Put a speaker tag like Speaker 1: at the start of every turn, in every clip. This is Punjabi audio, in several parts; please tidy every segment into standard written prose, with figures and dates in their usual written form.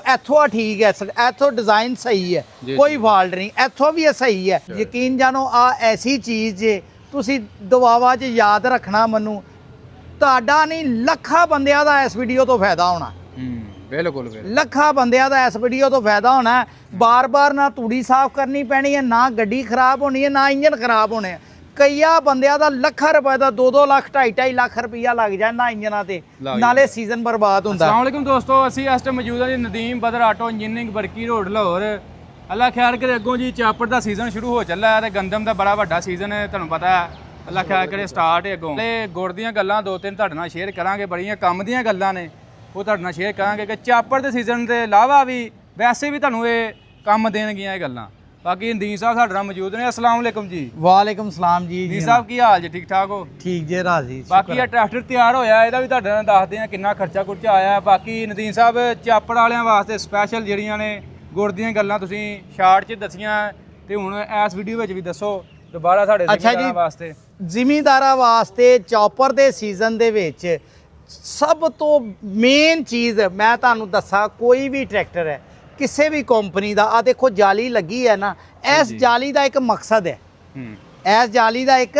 Speaker 1: ਇੱਥੋਂ ਠੀਕ ਹੈ, ਇੱਥੋਂ ਡਿਜ਼ਾਈਨ ਸਹੀ ਹੈ, ਕੋਈ ਫਾਲਟ ਨਹੀਂ, ਇੱਥੋਂ ਵੀ ਸਹੀ ਹੈ। ਯਕੀਨ ਜਾਣੋ ਆ ਐਸੀ ਚੀਜ਼ ਜੇ ਤੁਸੀਂ ਦੁਆਵਾ 'ਚ ਯਾਦ ਰੱਖਣਾ, ਮੈਨੂੰ ਤੁਹਾਡਾ ਨਹੀਂ ਲੱਖਾਂ ਬੰਦਿਆਂ ਦਾ ਇਸ ਵੀਡੀਓ ਤੋਂ ਫਾਇਦਾ ਹੋਣਾ।
Speaker 2: ਬਿਲਕੁਲ
Speaker 1: ਲੱਖਾਂ ਬੰਦਿਆਂ ਦਾ ਇਸ ਵੀਡੀਓ ਤੋਂ ਫਾਇਦਾ ਹੋਣਾ। ਬਾਰ-ਬਾਰ ਨਾ ਤੂੜੀ ਸਾਫ਼ ਕਰਨੀ ਪੈਣੀ ਹੈ, ਨਾ ਗੱਡੀ ਖਰਾਬ ਹੋਣੀ ਹੈ, ਨਾ ਇੰਜਨ ਖਰਾਬ ਹੋਣੇ ਹੈ। ਕਈਆਂ ਬੰਦਿਆਂ ਦਾ ਲੱਖਾਂ ਰੁਪਏ ਦਾ 2-2 ਲੱਖ 2.5 ਲੱਖ ਰੁਪਈਆ ਲੱਗ ਜਾਂਦਾ ਇੰਜਨਾਂ ਤੇ, ਨਾਲੇ ਸੀਜ਼ਨ ਬਰਬਾਦ ਹੁੰਦਾ।
Speaker 2: अस्सलाम वालेकुम दोस्तों, ਅਸੀਂ ਇਸ ਟਾਈਮ ਮੌਜੂਦ ਹਾਂ ਜੀ Nadeem Badar auto engineering Barki road Lahore. ਅੱਲਾ ਖੈਰ ਕਰੇ, ਅੱਗੋਂ ਜੀ ਚਾਪੜ ਦਾ ਸੀਜ਼ਨ ਸ਼ੁਰੂ ਹੋ ਚੱਲਾ ਹੈ ਤੇ ਗੰਦਮ ਦਾ ਬੜਾ ਵੱਡਾ ਸੀਜ਼ਨ ਹੈ, ਤੁਹਾਨੂੰ ਪਤਾ ਹੈ। ਅੱਲਾ ਖੈਰ ਕਰੇ ਸਟਾਰਟ ਹੈ ਅੱਗੋਂ। ਤੇ ਗੁੜ ਦੀਆਂ ਗੱਲਾਂ 2-3 ਤੁਹਾਡੇ ਨਾਲ ਸ਼ੇਅਰ ਕਰਾਂਗੇ, ਬੜੀਆਂ ਕੰਮ ਦੀਆਂ ਗੱਲਾਂ ਨੇ, ਉਹ ਤੁਹਾਡੇ ਨਾਲ ਸ਼ੇਅਰ ਕਰਾਂਗੇ ਕਿ ਚਾਪੜ ਦੇ ਸੀਜ਼ਨ ਦੇ ਇਲਾਵਾ ਵੀ ਵੈਸੇ ਵੀ ਤੁਹਾਨੂੰ ਇਹ ਕੰਮ ਦੇਣਗੀਆਂ ਇਹ ਗੱਲਾਂ। ਬਾਕੀ ਨਦੀਮ ਸਾਹਿਬ ਸਾਡੇ ਨਾਲ ਮੌਜੂਦ ਨੇ। अस्सलाम वालेकुम जी।
Speaker 1: ਵਾਲੇਕਮ ਸਲਾਮ ਜੀ।
Speaker 2: ਨਦੀਮ ਸਾਹਿਬ ਕੀ ਹਾਲ ਜੀ, ਠੀਕ ਠਾਕ ਹੋ?
Speaker 1: ਠੀਕ ਜੇ ਰਾਜ਼ੀ।
Speaker 2: ਬਾਕੀ ਇਹ ਟਰੈਕਟਰ ਤਿਆਰ ਹੋਇਆ, ਇਹਦਾ ਵੀ ਤੁਹਾਡੇ ਨਾਲ ਦੱਸਦੇ ਆ ਕਿੰਨਾ ਖਰਚਾ ਖੁਰਚਾ ਆਇਆ। ਬਾਕੀ ਨਦੀਮ ਸਾਹਿਬ ਚਾਪੜ ਵਾਲਿਆਂ ਵਾਸਤੇ ਸਪੈਸ਼ਲ ਜਿਹੜੀਆਂ ਨੇ ਗੁੜ ਦੀਆਂ ਗੱਲਾਂ ਤੁਸੀਂ ਸ਼ਾਰਟ 'ਚ ਦੱਸੀਆਂ, ਤੇ ਹੁਣ ਇਸ ਵੀਡੀਓ ਵਿੱਚ ਵੀ ਦੱਸੋ ਦੁਬਾਰਾ ਸਾਡੇ ਜ਼ਿਮੀਂਦਾਰਾਂ ਵਾਸਤੇ।
Speaker 1: ਜ਼ਿਮੀਂਦਾਰਾਂ ਵਾਸਤੇ ਚੌਪਰ ਦੇ ਸੀਜ਼ਨ ਦੇ ਵਿੱਚ ਸਭ ਤੋਂ ਮੇਨ ਚੀਜ਼ ਮੈਂ ਤੁਹਾਨੂੰ ਦੱਸਾਂ, ਕੋਈ ਵੀ ਟਰੈਕਟਰ ਹੈ ਕਿਸੇ ਵੀ ਕੰਪਨੀ ਦਾ, ਆ ਦੇਖੋ ਜਾਲੀ ਲੱਗੀ ਹੈ ਨਾ, ਇਸ ਜਾਲੀ ਦਾ ਇੱਕ ਮਕਸਦ ਹੈ। ਇਸ ਜਾਲੀ ਦਾ ਇੱਕ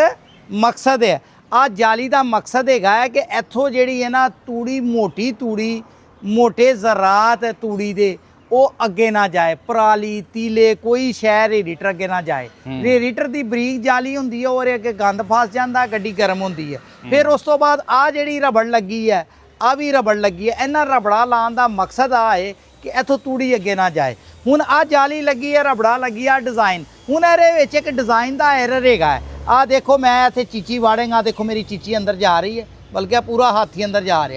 Speaker 1: ਮਕਸਦ ਹੈ। ਆ ਜਾਲੀ ਦਾ ਮਕਸਦ ਹੈਗਾ ਹੈ ਕਿ ਇੱਥੋਂ ਜਿਹੜੀ ਹੈ ਨਾ ਤੂੜੀ, ਮੋਟੀ ਤੂੜੀ, ਮੋਟੇ ਜ਼ਰਾਤ ਤੂੜੀ ਦੇ, ਉਹ ਅੱਗੇ ਨਾ ਜਾਏ। ਪਰਾਲੀ ਤੀਲੇ ਕੋਈ ਸ਼ਹਿਰ ਰੇਡੀਟਰ ਅੱਗੇ ਨਾ ਜਾਏ। ਰੇਡੀਟਰ ਦੀ ਬਰੀਕ ਜਾਲੀ ਹੁੰਦੀ ਹੈ, ਉਹਦੇ ਅੱਗੇ ਗੰਦ ਫਸ ਜਾਂਦਾ, ਗੱਡੀ ਗਰਮ ਹੁੰਦੀ ਹੈ। ਫਿਰ ਉਸ ਤੋਂ ਬਾਅਦ ਆ ਜਿਹੜੀ ਰਬੜ ਲੱਗੀ ਹੈ, ਆ ਵੀ ਰਬੜ ਲੱਗੀ ਹੈ। ਇਹਨਾਂ ਰਬੜਾ ਲਾਉਣ ਦਾ ਮਕਸਦ ਆ ਹੈ ਕਿ ਇੱਥੋਂ ਤੂੜੀ ਅੱਗੇ ਨਾ ਜਾਏ। ਹੁਣ ਆ ਜਾਲੀ ਲੱਗੀ ਹੈ, ਰਬੜਾ ਲੱਗੀ ਆ, ਡਿਜ਼ਾਈਨ। ਹੁਣ ਇਹਦੇ ਵਿੱਚ ਇੱਕ ਡਿਜ਼ਾਈਨ ਦਾ ਐਰਰ ਹੈਗਾ। ਆ ਦੇਖੋ ਮੈਂ ਇੱਥੇ ਚੀਚੀ ਵਾੜੇਗਾ, ਦੇਖੋ ਮੇਰੀ ਚੀਚੀ ਅੰਦਰ ਜਾ ਰਹੀ ਹੈ, ਬਲਕਿ ਪੂਰਾ ਹਾਥੀ ਅੰਦਰ ਜਾ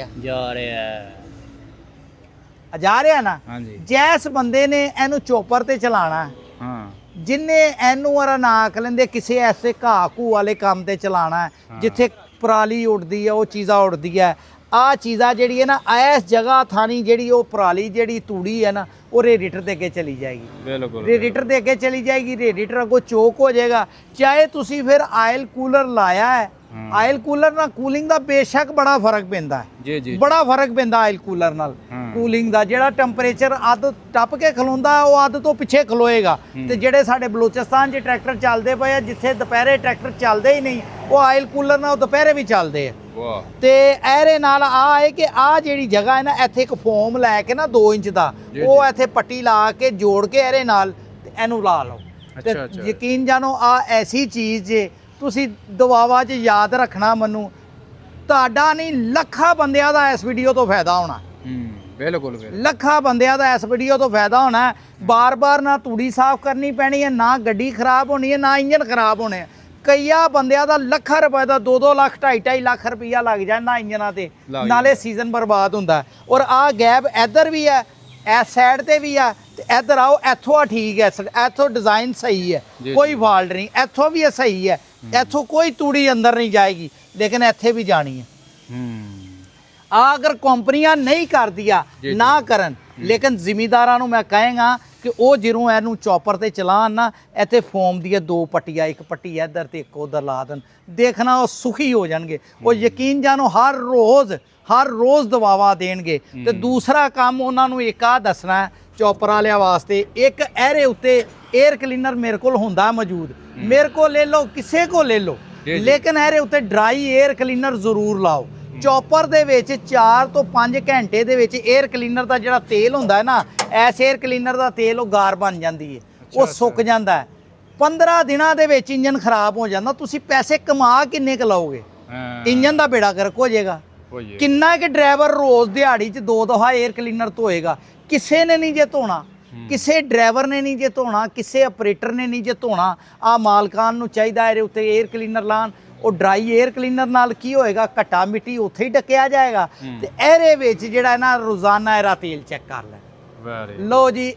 Speaker 1: ਰਿਹਾ ਨਾ। ਜੈਸ ਬੰਦੇ ਨੇ ਇਹਨੂੰ ਚੋਪਰ ਤੇ ਚਲਾਣਾ, ਜਿੰਨੇ ਇਹਨੂੰ ਵਰਾ ਨਾ ਲੈਂਦੇ ਕਿਸੇ ਐਸੇ ਘਾਹ ਘੂ ਵਾਲੇ ਕੰਮ ਤੇ ਚਲਾਣਾ, ਜਿੱਥੇ ਪਰਾਲੀ ਉੱਡਦੀ ਹੈ, ਉਹ ਚੀਜ਼ਾਂ ਉੱਡਦੀ ਹੈ। ਆ ਚੀਜ਼ਾਂ ਜਿਹੜੀ ਹੈ ਨਾ, ਇਸ ਜਗ੍ਹਾ ਥਾਣੀ ਜਿਹੜੀ ਉਹ ਪਰਾਲੀ ਜਿਹੜੀ ਤੂੜੀ ਹੈ ਨਾ, ਉਹ ਰੇਡੀਟਰ ਦੇ ਅੱਗੇ ਚਲੀ ਜਾਏਗੀ। ਬਿਲਕੁਲ ਰੇਡੀਟਰ ਦੇ ਅੱਗੇ ਚਲੀ ਜਾਏਗੀ, ਰੇਡੀਟਰ ਅੱਗੋਂ ਚੋਕ ਹੋ ਜਾਏਗਾ। ਚਾਹੇ ਤੁਸੀਂ ਫਿਰ ਆਇਲ ਕੂਲਰ ਲਾਇਆ ਹੈ, ਆਇਲ ਕੂਲਰ ਨਾਲ ਕੂਲਿੰਗ ਦਾ ਬੇਸ਼ੱਕ ਬੜਾ ਫਰਕ ਪੈਂਦਾ ਹੈ, ਬੜਾ ਫਰਕ ਪੈਂਦਾ ਆਇਲ ਕੂਲਰ ਨਾਲ ਕੂਲਿੰਗ ਦਾ। ਜਿਹੜਾ ਟੈਂਪਰੇਚਰ ਅੱਧ ਟੱਪ ਕੇ ਖਲੋਂਦਾ, ਉਹ ਅੱਧ ਤੋਂ ਪਿੱਛੇ ਖਲੋਏਗਾ। ਤੇ ਜਿਹੜੇ ਸਾਡੇ ਬਲੋਚਿਸਤਾਨ 'ਚ ਟਰੈਕਟਰ ਚੱਲਦੇ ਪਏ ਆ, ਜਿੱਥੇ ਦੁਪਹਿਰੇ ਟਰੈਕਟਰ ਚੱਲਦੇ ਹੀ ਨਹੀਂ, ਉਹ ਆਇਲ ਕੂਲਰ ਨਾਲ ਉਹ ਦੁਪਹਿਰੇ ਵੀ ਚੱਲਦੇ ਆ। ਤੇ ਇਹਦੇ ਨਾਲ ਆ ਹੈ ਕਿ ਆ ਜਿਹੜੀ ਜਗ੍ਹਾ ਹੈ ਨਾ, ਇੱਥੇ ਇੱਕ ਫੋਮ ਲੈ ਕੇ ਨਾ 2 ਇੰਚ ਦਾ, ਉਹ ਇੱਥੇ ਪੱਟੀ ਲਾ ਕੇ ਜੋੜ ਕੇ ਇਹਦੇ ਨਾਲ ਇਹਨੂੰ ਲਾ ਲਓ। ਤੇ ਯਕੀਨ ਜਾਣੋ ਆ ਐਸੀ ਚੀਜ਼ ਜੇ ਤੁਸੀਂ ਦੁਆਵਾ 'ਚ ਯਾਦ ਰੱਖਣਾ, ਮੈਨੂੰ ਤੁਹਾਡਾ ਨਹੀਂ ਲੱਖਾਂ ਬੰਦਿਆਂ ਦਾ ਇਸ ਵੀਡੀਓ ਤੋਂ ਫਾਇਦਾ ਹੋਣਾ।
Speaker 2: ਬਿਲਕੁਲ
Speaker 1: ਲੱਖਾਂ ਬੰਦਿਆਂ ਦਾ ਇਸ ਵੀਡੀਓ ਤੋਂ ਫਾਇਦਾ ਹੋਣਾ। ਬਾਰ-ਬਾਰ ਨਾ ਤੂੜੀ ਸਾਫ਼ ਕਰਨੀ ਪੈਣੀ ਹੈ, ਨਾ ਗੱਡੀ ਖਰਾਬ ਹੋਣੀ ਹੈ, ਨਾ ਇੰਜਨ ਖਰਾਬ ਹੋਣੇ। ਕਈਆਂ ਬੰਦਿਆਂ ਦਾ ਲੱਖਾਂ ਰੁਪਏ ਦਾ 2-2 ਲੱਖ 2.5 ਲੱਖ ਰੁਪਈਆ ਲੱਗ ਜਾਂਦਾ ਇੰਜਨਾਂ ਤੇ, ਨਾਲੇ ਸੀਜ਼ਨ ਬਰਬਾਦ ਹੁੰਦਾ। ਔਰ ਆ ਗੈਪ ਇੱਧਰ ਵੀ ਹੈ, ਇਸ ਸਾਈਡ ਤੇ ਵੀ ਆ, ਤੇ ਇੱਧਰ ਆਓ, ਇੱਥੋਂ ਠੀਕ ਹੈ, ਇੱਥੋਂ ਡਿਜ਼ਾਈਨ ਸਹੀ ਹੈ, ਕੋਈ ਫਾਲਟ ਨਹੀਂ, ਇੱਥੋਂ ਵੀ ਸਹੀ ਹੈ, ਇੱਥੋਂ ਕੋਈ ਤੂੜੀ ਅੰਦਰ ਨਹੀਂ ਜਾਏਗੀ, ਲੇਕਿਨ ਇੱਥੇ ਵੀ ਜਾਣੀ ਹੈ। ਆ ਅਗਰ ਕੰਪਨੀਆਂ ਨਹੀਂ ਕਰਦੀਆਂ ਨਾ ਕਰਨ, ਲੇਕਿਨ ਜ਼ਿਮੀਂਦਾਰਾਂ ਨੂੰ ਮੈਂ ਕਹਾਂਗਾ ਕਿ ਉਹ ਜਦੋਂ ਇਹਨੂੰ ਚੌਪਰ ਤੇ ਚਲਾਉਣ ਨਾ, ਇੱਥੇ ਫੋਮ ਦੀਆਂ 2 ਪੱਟੀਆਂ, ਇੱਕ ਪੱਟੀ ਇੱਧਰ ਤੇ ਇੱਕ ਉੱਧਰ ਲਾ ਦੇਣ, ਦੇਖਣਾ ਉਹ ਸੁਖੀ ਹੋ ਜਾਣਗੇ। ਉਹ ਯਕੀਨ ਜਾਣੋ ਹਰ ਰੋਜ਼ ਦਵਾਵਾ ਦੇਣਗੇ। ਤੇ ਦੂਸਰਾ ਕੰਮ ਉਹਨਾਂ ਨੂੰ ਇੱਕ ਆ ਦੱਸਣਾ ਚੌਪਰ ਵਾਲਿਆਂ ਵਾਸਤੇ, ਇੱਕ ਇਹਦੇ ਉੱਤੇ 에ਅਰ ਕਲੀਨਰ ਮੇਰੇ ਕੋਲ ਹੁੰਦਾ ਮੌਜੂਦ, ਮੇਰੇ ਕੋਲ ਲੈ ਲਓ, ਕਿਸੇ ਕੋਲ ਲੈ ਲਓ, ਲੇਕਿਨ ਇਹਦੇ ਉੱਤੇ ਡਰਾਈ 에ਅਰ ਕਲੀਨਰ ਜ਼ਰੂਰ ਲਾਓ। ਚੌਪਰ ਦੇ ਵਿੱਚ 4 ਤੋਂ 5 ਘੰਟੇ ਦੇ ਵਿੱਚ 에ਅਰ ਕਲੀਨਰ ਦਾ ਜਿਹੜਾ ਤੇਲ ਹੁੰਦਾ ਹੈ ਨਾ, ਐਸ 에ਅਰ ਕਲੀਨਰ ਦਾ ਤੇਲ ਉਹ ਗਾਰ ਬਣ ਜਾਂਦੀ ਹੈ, ਉਹ ਸੁੱਕ ਜਾਂਦਾ ਹੈ। 15 ਦਿਨਾਂ ਦੇ ਵਿੱਚ ਇੰਜਨ ਖਰਾਬ ਹੋ ਜਾਂਦਾ। ਤੁਸੀਂ ਪੈਸੇ ਕਮਾ ਕਿੰਨੇ ਕੁ ਲਾਓਗੇ? ਇੰਜਨ ਦਾ ਬੇੜਾ ਗਰਕ ਹੋ ਜਾਏਗਾ। ਕਿੰਨਾ ਕਿ ਡਰਾਈਵਰ ਰੋਜ਼ ਦਿਹਾੜੀ 'ਚ 2 ਦਫਾ 에ਅਰ ਕਲੀਨਰ ਧੋਏਗਾ? ਕਿਸੇ ਨੇ ਨਹੀਂ ਜੇ ਧੋਣਾ, ਕਿਸੇ ਡਰਾਈਵਰ ਨੇ ਨਹੀਂ ਜੇ ਧੋਣਾ, ਕਿਸੇ ਆਪਰੇਟਰ ਨੇ ਨਹੀਂ ਜੇ ਧੋਣਾ। ਆ ਮਾਲਕਾਨ ਨੂੰ ਚਾਹੀਦਾ ਇਹਦੇ ਉੱਤੇ 에ਅਰ ਕਲੀਨਰ ਲਾਉਣ। ਉਹ ਡਰਾਈ 에ਅਰ ਕਲੀਨਰ ਨਾਲ ਕੀ ਹੋਏਗਾ, ਘਟਾ ਮਿੱਟੀ ਉੱਥੇ ਹੀ ਡੱਕਿਆ ਜਾਏਗਾ। ਤੇ ਇਹਦੇ ਵਿੱਚ ਜਿਹੜਾ ਨਾ ਰੋਜ਼ਾਨਾ ਇਹਦਾ ਤੇਲ ਚੈੱਕ ਕਰ ਲੈ। ਲੋ ਜੀ,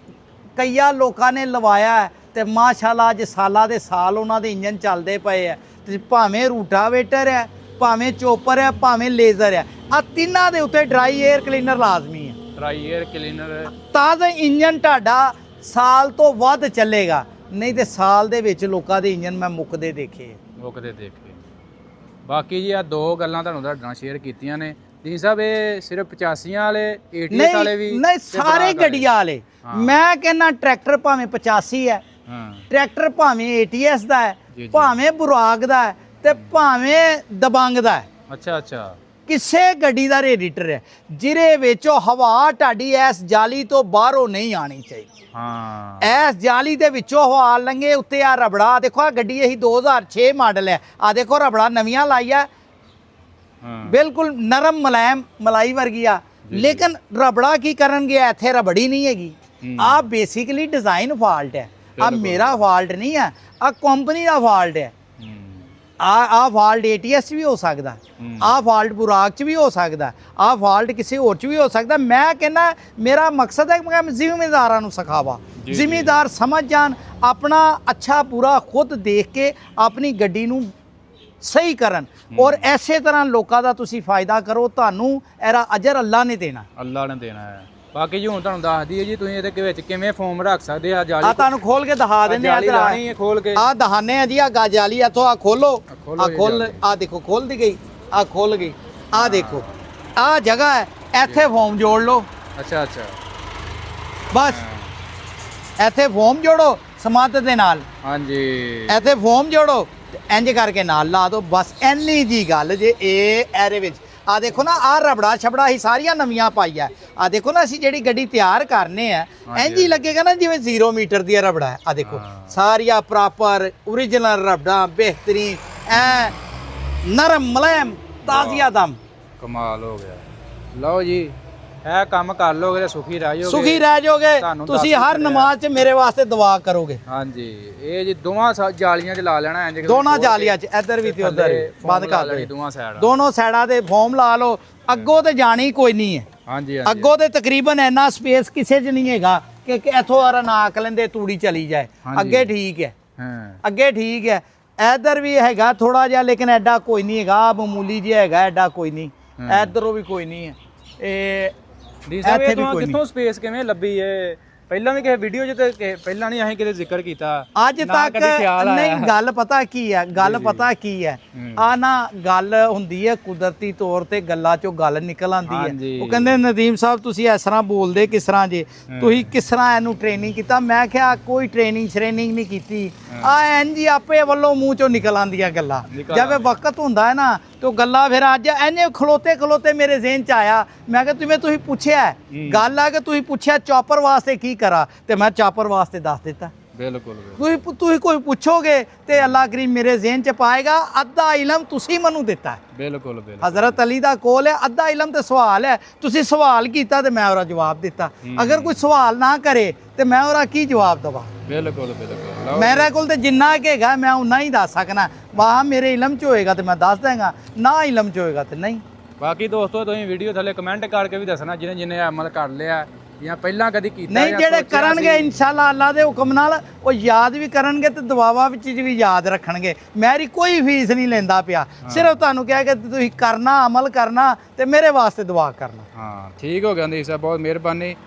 Speaker 1: ਕਈਆਂ ਲੋਕਾਂ ਨੇ ਲਵਾਇਆ ਤੇ ਮਾਸ਼ਾਅੱਲਾ ਅੱਜ ਸਾਲਾਂ ਦੇ ਸਾਲ ਉਹਨਾਂ ਦੇ ਇੰਜਨ ਚੱਲਦੇ ਪਏ ਆ। ਤੇ ਭਾਵੇਂ ਰੂਟਾਵੇਟਰ ਹੈ, ਭਾਵੇਂ ਚੋਪਰ ਹੈ, ਭਾਵੇਂ ਲੇਜ਼ਰ ਹੈ, ਆ ਤਿੰਨਾਂ ਦੇ ਉੱਤੇ ਡਰਾਈ 에ਅਰ ਕਲੀਨਰ ਲਾਜ਼ਮੀ ਹੈ। ਡਰਾਈ 에ਅਰ ਕਲੀਨਰ ਤਾਂ ਤਾਂ ਇੰਜਨ ਤੁਹਾਡਾ ਸਾਲ ਤੋਂ ਵੱਧ ਚੱਲੇਗਾ, ਨਹੀਂ ਤੇ ਸਾਲ ਦੇ ਵਿੱਚ ਲੋਕਾਂ ਦੇ ਇੰਜਨ ਮੈਂ ਮੁੱਕਦੇ ਦੇਖੇ।
Speaker 2: ਬਾਕੀ ਜੀ ਆ 2 ਗੱਲਾਂ ਤੁਹਾਨੂੰ ਤੁਹਾਡੇ ਨਾਲ ਸ਼ੇਅਰ ਕੀਤੀਆਂ ਨੇ। ਜੀ ਸਾਹਿਬ ਇਹ ਸਿਰਫ 85 ਵਾਲੇ 80
Speaker 1: ਨਹੀਂ
Speaker 2: ਵਾਲੇ ਵੀ
Speaker 1: ਨਹੀਂ
Speaker 2: ਤੇ
Speaker 1: ਸਾਰੇ
Speaker 2: ਬਰਾਕ ਵਾਲੇ।
Speaker 1: ਗੱਡੀਆਂ ਵਾਲੇ ਮੈਂ ਕਹਿੰਦਾ ਟਰੈਕਟਰ ਭਾਵੇਂ 85 ਹੈ
Speaker 2: ਹਾਂ
Speaker 1: ਟਰੈਕਟਰ ਭਾਵੇਂ ATS ਦਾ ਹੈ
Speaker 2: ਜੀ, ਜੀ।
Speaker 1: ਭਾਵੇਂ ਬੁਰਾਕ ਦਾ ਹੈ ਤੇ ਭਾਵੇਂ ਦਬੰਗ ਦਾ ਹੈ,
Speaker 2: ਅੱਛਾ ਅੱਛਾ
Speaker 1: ਕਿਸੇ ਗੱਡੀ ਦਾ ਰੇਡੀਏਟਰ ਹੈ ਜਿਹਦੇ ਵਿੱਚੋਂ ਹਵਾ ਤੁਹਾਡੀ ਇਸ ਜਾਲੀ ਤੋਂ ਬਾਹਰੋਂ ਨਹੀਂ ਆਣੀ ਚਾਹੀਦੀ।
Speaker 2: ਹਾਂ
Speaker 1: ਇਸ ਜਾਲੀ ਦੇ ਵਿੱਚੋਂ ਹਵਾ ਲੰਘੇ ਉੱਤੇ ਆ ਰਬੜਾ ਦੇਖੋ, ਆ ਗੱਡੀ ਇਹੀ 2006 ਮਾਡਲ ਹੈ, ਆ ਦੇਖੋ ਰਬੜਾ ਨਵੀਆਂ ਲਾਈਆ
Speaker 2: ਹਾਂ
Speaker 1: ਬਿਲਕੁਲ ਨਰਮ ਮੁਲਾਇਮ ਮਲਾਈ ਵਰਗੀ ਆ, ਲੇਕਿਨ ਰਬੜਾ ਕੀ ਕਰਨਗੇ, ਇੱਥੇ ਰਬੜੀ ਨਹੀਂ ਹੈਗੀ। ਆ ਬੇਸਿਕਲੀ ਡਿਜ਼ਾਈਨ ਫਾਲਟ ਹੈ, ਆ ਮੇਰਾ ਫਾਲਟ ਨਹੀਂ ਹੈ, ਆ ਕੰਪਨੀ ਦਾ ਫਾਲਟ ਹੈ। ਆ ਫਾਲਟ ATS 'ਚ ਵੀ ਹੋ ਸਕਦਾ, ਆ ਫਾਲਟ ਬੁਰਾਕ 'ਚ ਵੀ ਹੋ ਸਕਦਾ, ਆ ਫਾਲਟ ਕਿਸੇ ਹੋਰ 'ਚ ਵੀ ਹੋ ਸਕਦਾ। ਮੈਂ ਕਹਿੰਦਾ ਮੇਰਾ ਮਕਸਦ ਹੈ ਕਿ ਮੈਂ ਜ਼ਿਮੀਂਦਾਰਾਂ ਨੂੰ ਸਿਖਾਵਾਂ, ਜ਼ਿਮੀਂਦਾਰ ਸਮਝ ਜਾਣ, ਆਪਣਾ ਅੱਛਾ ਪੂਰਾ ਖੁਦ ਦੇਖ ਕੇ ਆਪਣੀ ਗੱਡੀ ਨੂੰ ਸਹੀ ਕਰਨ, ਔਰ ਐਸੇ ਤਰ੍ਹਾਂ ਲੋਕਾਂ ਦਾ ਤੁਸੀਂ ਫਾਇਦਾ ਕਰੋ, ਤੁਹਾਨੂੰ ਇਹਦਾ ਅਜਰ ਅੱਲਾ ਨੇ ਦੇਣਾ।
Speaker 2: ਅੱਲਾ ਨੇ ਦੇਣਾ ਹੈ। ਬਾਕੀ ਜੀ ਹੁਣ ਤੁਹਾਨੂੰ ਦੱਸ ਦਈਏ ਜੀ, ਤੁਸੀਂ ਇਹਦੇ ਵਿੱਚ ਕਿਵੇਂ ਫੋਮ ਰੱਖ ਸਕਦੇ ਆ।
Speaker 1: ਆ
Speaker 2: ਜਾਲੀ
Speaker 1: ਤੁਹਾਨੂੰ ਖੋਲ ਕੇ ਦਿਖਾ ਦਿੰਦੇ ਆ,
Speaker 2: ਜਾਲੀ ਲਾਣੀ ਹੈ ਖੋਲ ਕੇ,
Speaker 1: ਆ ਦਹਾਨੇ ਆ ਜੀ, ਆ ਗਾ ਜਾਲੀ ਇੱਥੋਂ ਆ ਖੋਲੋ,
Speaker 2: ਖੋਲੋ
Speaker 1: ਆ
Speaker 2: ਜੀ
Speaker 1: ਖੋਲ,
Speaker 2: ਜਾਲੀ।
Speaker 1: ਆ ਦੇਖੋ ਖੋਲ ਦੀ ਗਈ, ਆ ਖੋਲ ਗਈ, ਆ ਦੇਖੋ ਆ ਜਗ੍ਹਾ ਹੈ, ਇੱਥੇ ਫੋਮ ਜੋੜ ਲਓ
Speaker 2: ਅੱਛਾ ਅੱਛਾ
Speaker 1: ਬਸ, ਇੱਥੇ ਫੋਮ ਜੋੜੋ ਸਮੱਧ ਦੇ ਨਾਲ,
Speaker 2: ਹਾਂਜੀ
Speaker 1: ਇੱਥੇ ਫੋਮ ਜੋੜੋ ਤੇ ਇੰਜ ਕਰਕੇ ਨਾਲ ਲਾ ਦਿਓ, ਬਸ ਇੰਨੀ ਜੀ ਗੱਲ ਜੇ। ਇਹ ਇਹਦੇ ਵਿੱਚ ਆ ਦੇਖੋ ਨਾ, ਆ ਰਬੜਾ ਛਬੜਾ ਹੀ ਸਾਰੀਆਂ ਨਵੀਆਂ ਪਾਈਆ। ਆ ਦੇਖੋ ਨਾ, ਅਸੀਂ ਜਿਹੜੀ ਗੱਡੀ ਤਿਆਰ ਕਰਨੇ ਆ ਇੰਜ ਹੀ ਲੱਗੇਗਾ ਨਾ ਜਿਵੇਂ 0 ਮੀਟਰ ਦੀ ਰਬੜਾ ਹੈ। ਆ ਦੇਖੋ ਸਾਰੀਆਂ ਪ੍ਰੋਪਰ ਓਰੀਜਨਲ ਰਬੜਾ, ਬਿਹਤਰੀਨ ਐ ਨਰਮ ਮੁਲਾਇਮ ਤਾਜ਼ੀਆ ਦਮ।
Speaker 2: ਕਮਾਲ ਹੋ ਗਿਆ। ਲਓ ਜੀ ਇਹ ਕੰਮ ਕਰ ਲੋਗੇ ਤੇ ਸੁਖੀ ਰਹਿ ਜਾਓਗੇ,
Speaker 1: ਸੁਖੀ ਰਹਿ ਜਾਓਗੇ
Speaker 2: ਤੁਹਾਨੂੰ
Speaker 1: ਤੁਸੀਂ।
Speaker 2: ਦੱਸ
Speaker 1: ਹਰ
Speaker 2: ਦਿੱਤਾ
Speaker 1: ਨਮਾਜ਼ 'ਚ ਮੇਰੇ ਵਾਸਤੇ ਦੁਆ ਕਰੋਗੇ।
Speaker 2: ਹਾਂਜੀ ਇਹ ਜੀ ਦੋਵਾਂ ਜਾਲੀਆਂ 'ਚ ਲਾ ਲੈਣਾ ਇੰਜ
Speaker 1: ਦੋਨਾਂ ਜਾਲੀਆਂ 'ਚ, ਇੱਧਰ ਵੀ ਤੇ ਉੱਧਰ ਵੀ ਬੰਦ ਕਰ
Speaker 2: ਲੈਣੀ
Speaker 1: ਦਿਓ,
Speaker 2: ਦੋਵਾਂ ਸਾਈਡ।
Speaker 1: ਦੋਨੋਂ ਸਾਈਡਾਂ ਤੇ ਫੋਮ ਲਾ ਲਓ। ਅੱਗੋਂ ਤੇ ਜਾਣੀ ਕੋਈ ਨਹੀਂ ਹੈ,
Speaker 2: ਹਾਂਜੀ ਹਾਂਜੀ
Speaker 1: ਅੱਗੋਂ ਤੇ ਤਕਰੀਬਨ ਇੰਨਾ ਸਪੇਸ ਕਿਸੇ 'ਚ ਨਹੀਂ ਹੈਗਾ ਕਿ ਇੱਥੋਂ ਆਰਾ ਨਾਕ ਲੈਂਦੇ ਤੂੜੀ ਚਲੀ ਜਾਏ। ਅੱਗੇ ਠੀਕ ਹੈ,
Speaker 2: ਹਾਂ
Speaker 1: ਅੱਗੇ ਠੀਕ ਹੈ, ਇੱਧਰ ਵੀ ਹੈਗਾ ਥੋੜਾ ਜਿਹਾ, ਲੇਕਿਨ ਐਡਾ ਕੋਈ ਨਹੀਂ ਹੈਗਾ, ਮਾਮੂਲੀ ਜਿਹਾ ਹੈਗਾ, ਐਡਾ ਕੋਈ ਨਹੀਂ। ਇੱਧਰੋਂ ਵੀ ਕੋਈ ਨਹੀਂ ਹੈ। ਇਹ
Speaker 2: ਦੀ ਸਾਹਿਬ
Speaker 1: ਇੱਥੇ
Speaker 2: ਇਹ
Speaker 1: ਵੀ ਕੋਈ
Speaker 2: ਕਿੱਥੋਂ ਸਪੇਸ ਕਿਵੇਂ ਲੱਭੀ ਏ? ਪਹਿਲਾਂ ਵੀ ਕਿਸੇ ਵੀਡੀਓ 'ਚ ਤੇ ਪਹਿਲਾਂ ਨਹੀਂ ਅਸੀਂ ਕਿਤੇ ਜ਼ਿਕਰ ਕੀਤਾ,
Speaker 1: ਅੱਜ
Speaker 2: ਨਾ
Speaker 1: ਤੱਕ
Speaker 2: ਕਦੇ ਖਿਆਲ ਆਇਆ।
Speaker 1: ਨਹੀਂ। ਗੱਲ ਪਤਾ ਕੀ ਹੈ, ਗੱਲ ਪਤਾ ਕੀ ਹੈ, ਆ ਨਾ ਗੱਲ ਹੁੰਦੀ ਹੈ ਕੁਦਰਤੀ ਤੌਰ ਤੇ, ਗੱਲਾਂ ਚੋਂ ਗੱਲ ਨਿਕਲ ਆਂਦੀ
Speaker 2: ਹਾਂਜੀ।
Speaker 1: ਹੈ। ਉਹ ਕਹਿੰਦੇ ਨਦੀਮ ਸਾਹਿਬ ਤੁਸੀਂ ਇਸ ਤਰ੍ਹਾਂ ਬੋਲਦੇ ਕਿਸ ਤਰ੍ਹਾਂ ਜੇ, ਤੁਸੀਂ ਕਿਸ ਤਰ੍ਹਾਂ ਇਹਨੂੰ ਟ੍ਰੇਨਿੰਗ ਕੀਤਾ? ਮੈਂ ਕਿਹਾ ਕੋਈ ਟ੍ਰੇਨਿੰਗ ਨਹੀਂ ਕੀਤੀ, ਆ ਐਨ ਜੀ ਆਪੇ ਵੱਲੋਂ ਮੂੰਹ ਚੋਂ ਨਿਕਲ ਆਂਦੀਆਂ ਗੱਲਾਂ। ਜਦ ਵਕਤ ਹੁੰਦਾ ਹੈ ਨਾ ਤੇ ਉਹ ਗੱਲਾਂ ਫਿਰ ਅੱਜ ਐਨੇ ਖਲੋਤੇ ਮੇਰੇ ਜ਼ਿਹਨ 'ਚ ਆਇਆ। ਮੈਂ ਕਿਹਾ ਤੁਸੀਂ ਪੁੱਛਿਆ, ਗੱਲ ਆ ਕਿ ਤੁਸੀਂ ਪੁੱਛਿਆ ਚੌਪਰ ਵਾਸਤੇ ਕੀ ਕਰਾਂ, ਤੇ ਮੈਂ ਚੌਪਰ ਵਾਸਤੇ ਦੱਸ ਦਿੱਤਾ।
Speaker 2: ਬਿਲਕੁਲ
Speaker 1: ਤੁਸੀਂ ਕੋਈ ਪੁੱਛੋਗੇ ਤੇ ਅੱਲਾਹ ਕਰੀਮ ਮੇਰੇ ਜ਼ਿਹਨ 'ਚ ਪਾਏਗਾ। ਅੱਧਾ ਇਲਮ ਤੁਸੀਂ ਮੈਨੂੰ ਦਿੱਤਾ ਹੈ।
Speaker 2: ਬਿਲਕੁਲ
Speaker 1: ਹਜ਼ਰਤ ਅਲੀ ਦਾ ਕੋਲ ਹੈ, ਅੱਧਾ ਇਲਮ ਤੇ ਸਵਾਲ ਹੈ। ਤੁਸੀਂ ਸਵਾਲ ਕੀਤਾ ਤੇ ਮੈਂ ਉਹਦਾ ਜਵਾਬ ਦਿੱਤਾ। ਅਗਰ ਕੋਈ ਸਵਾਲ ਨਾ ਕਰੇ ਤੇ ਮੈਂ ਉਹਦਾ ਕੀ ਜਵਾਬ ਦੇਵਾਂ?
Speaker 2: ਬਿਲਕੁਲ
Speaker 1: ਮੇਰੇ ਕੋਲ ਤੇ ਜਿੰਨਾ ਕਿ ਹੈਗਾ ਮੈਂ ਉਨਾ ਹੀ ਦੱਸ ਸਕਣਾ। ਵਾਹ ਮੇਰੇ ਇਲਮ 'ਚ ਹੋਏਗਾ ਤੇ ਮੈਂ ਦੱਸ ਦਾਂਗਾ, ਨਾ ਇਲਮ 'ਚ ਹੋਏਗਾ ਤੇ ਨਹੀਂ।
Speaker 2: ਬਾਕੀ ਦੋਸਤੋ ਤੁਸੀਂ ਵੀਡੀਓ ਥੱਲੇ ਕਮੈਂਟ ਕਰਕੇ ਵੀ ਦੱਸਣਾ ਜਿਹਨੇ ਅਮਲ ਕਰ ਲਿਆ ਜਾਂ ਪਹਿਲਾਂ ਕਦੀ ਕੀਤਾ
Speaker 1: ਨਹੀਂ।
Speaker 2: ਜਾਂ
Speaker 1: ਜਿਹੜੇ
Speaker 2: ਸੋਚਿਆ
Speaker 1: ਕਰਨਗੇ
Speaker 2: ਸੀ।
Speaker 1: ਇਨਸ਼ਾਅੱਲਾ ਅੱਲਾ ਦੇ ਹੁਕਮ ਨਾਲ ਉਹ ਯਾਦ ਵੀ ਕਰਨਗੇ ਤੇ ਦੁਆਵਾਂ ਵਿੱਚ ਵੀ ਯਾਦ ਰੱਖਣਗੇ। ਮੇਰੀ ਕੋਈ ਫੀਸ ਨਹੀਂ ਲੈਂਦਾ ਪਿਆ, ਸਿਰਫ ਤੁਹਾਨੂੰ ਕਿਹਾ ਕਿ ਤੁਸੀਂ ਕਰਨਾ, ਅਮਲ ਕਰਨਾ ਤੇ ਮੇਰੇ ਵਾਸਤੇ ਦੁਆ ਕਰਨਾ।
Speaker 2: ਹਾਂ ਠੀਕ ਹੋ ਗਿਆ ਜੀ ਸਾਹਿਬ, ਬਹੁਤ ਮਿਹਰਬਾਨੀ।